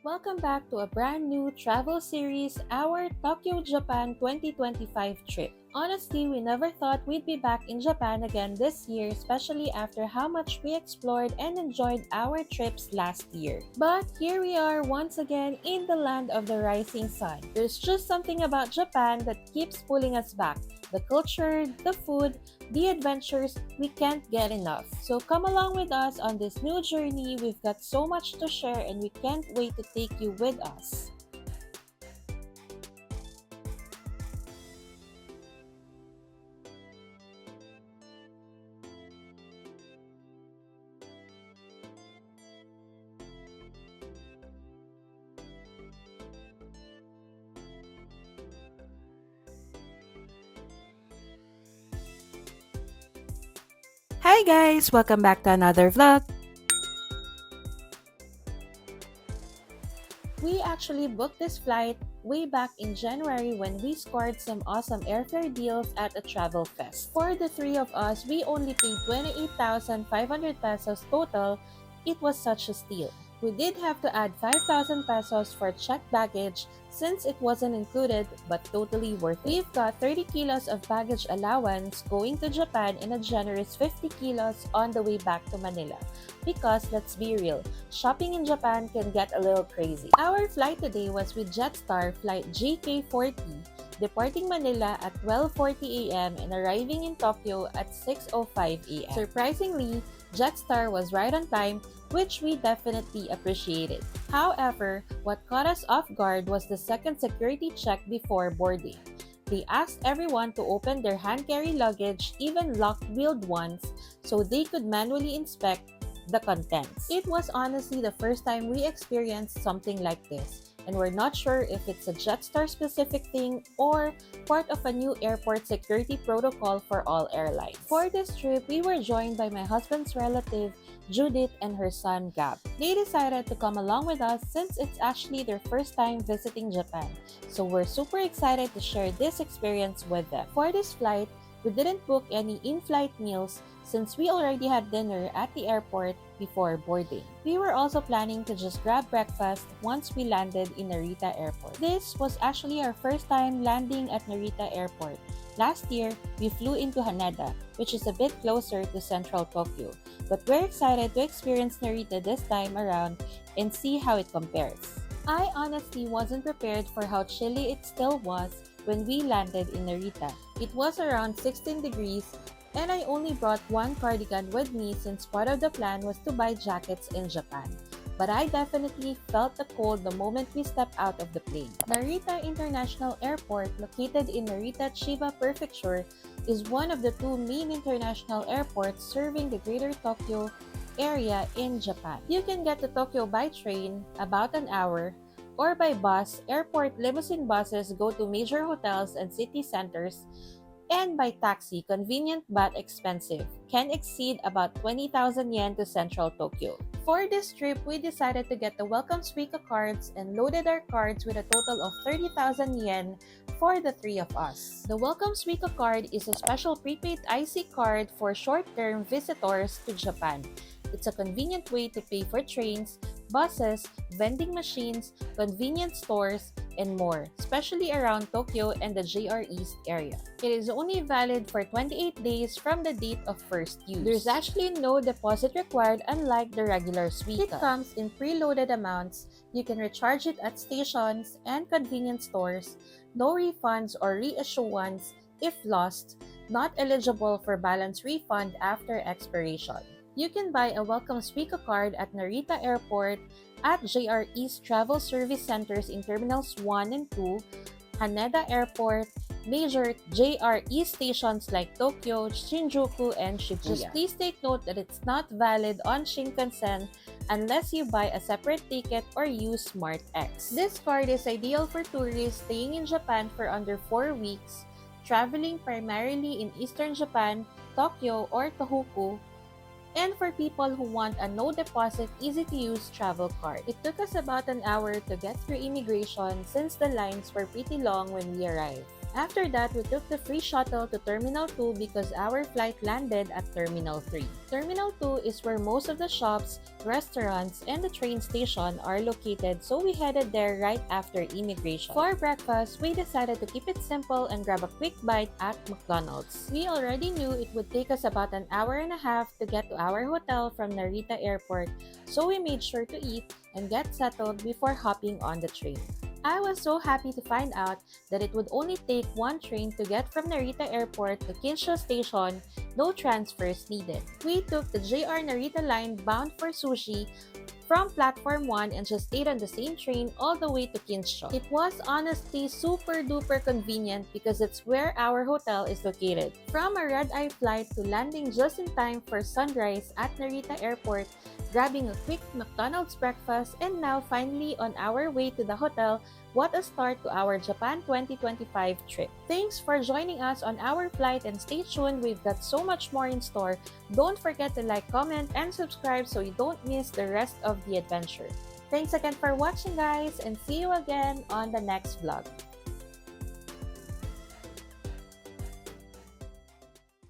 Welcome back to a brand new travel series, our Tokyo, Japan 2025 trip. Honestly, we never thought we'd be back in Japan again this year, especially after how much we explored and enjoyed our trips last year. But here we are once again in the land of the rising sun. There's just something about Japan that keeps pulling us back. The culture, the food, the adventures, we can't get enough. So come along with us on this new journey. We've got so much to share and we can't wait to take you with us. Hi guys, welcome back to another vlog. We actually booked this flight way back in January when we scored some awesome airfare deals at a travel fest. For the three of us, we only paid 28,500 pesos total. It was such a steal. We did have to add 5,000 pesos for checked baggage since it wasn't included but totally worth it. We've got 30 kilos of baggage allowance going to Japan and a generous 50 kilos on the way back to Manila. Because let's be real, shopping in Japan can get a little crazy. Our flight today was with Jetstar flight GK40, departing Manila at 12:40 a.m. and arriving in Tokyo at 6:05 a.m. Surprisingly, Jetstar was right on time, which we definitely appreciated. However, what caught us off guard was the second security check before boarding. They asked everyone to open their hand-carry luggage, even locked-wheeled ones, so they could manually inspect the contents. It was honestly the first time we experienced something like this, and we're not sure if it's a Jetstar specific thing or part of a new airport security protocol for all airlines. For this trip, we were joined by my husband's relative, Judith, and her son, Gab. They decided to come along with us since it's actually their first time visiting Japan, so we're super excited to share this experience with them. For this flight, we didn't book any in-flight meals since we already had dinner at the airport before boarding. We were also planning to just grab breakfast once we landed in Narita Airport. This was actually our first time landing at Narita Airport. Last year, we flew into Haneda, which is a bit closer to central Tokyo. But we're excited to experience Narita this time around and see how it compares. I honestly wasn't prepared for how chilly it still was when we landed in Narita. It was around 16 degrees and I only brought one cardigan with me since part of the plan was to buy jackets in Japan. But I definitely felt the cold the moment we stepped out of the plane. Narita International Airport, located in Narita, Chiba Prefecture, is one of the two main international airports serving the Greater Tokyo area in Japan. You can get to Tokyo by train, about an hour, or by bus. Airport limousine buses go to major hotels and city centers, and by taxi, convenient but expensive, can exceed about 20,000 yen to central Tokyo. For this trip, we decided to get the welcome Suica cards and loaded our cards with a total of 30,000 yen for the three of us. The welcome Suica card is a special prepaid IC card for short-term visitors to Japan. It's a convenient way to pay for trains, buses, vending machines, convenience stores, and more, especially around Tokyo and the JR East area. It is only valid for 28 days from the date of first use. There's actually no deposit required unlike the regular Suica. It comes in preloaded amounts. You can recharge it at stations and convenience stores. No refunds or reissuance if lost. Not eligible for balance refund after expiration. You can buy a welcome Suica card at Narita Airport, at JR East Travel Service Centers in Terminals 1 and 2, Haneda Airport, major JR East stations like Tokyo, Shinjuku, and Shibuya. Just please take note that it's not valid on Shinkansen unless you buy a separate ticket or use Smart X. This card is ideal for tourists staying in Japan for under 4 weeks, traveling primarily in Eastern Japan, Tokyo, or Tohoku, and for people who want a no-deposit, easy-to-use travel card. It took us about an hour to get through immigration since the lines were pretty long when we arrived. After that, we took the free shuttle to Terminal 2 because our flight landed at Terminal 3. Terminal 2 is where most of the shops, restaurants, and the train station are located, so we headed there right after immigration. For breakfast, we decided to keep it simple and grab a quick bite at McDonald's. We already knew it would take us about an hour and a half to get to our hotel from Narita Airport, so we made sure to eat and get settled before hopping on the train. I was so happy to find out that it would only take one train to get from Narita Airport to Kinsho Station, no transfers needed. We took the JR Narita line bound for Sushi from Platform 1 and just stayed on the same train all the way to Kinsho. It was honestly super duper convenient because it's where our hotel is located. From a red-eye flight to landing just in time for sunrise at Narita Airport, grabbing a quick McDonald's breakfast, and now finally on our way to the hotel. What a start to our Japan 2025 trip. Thanks for joining us on our flight and stay tuned, we've got so much more in store. Don't forget to like, comment, and subscribe so you don't miss the rest of the adventure. Thanks again for watching guys, and see you again on the next vlog.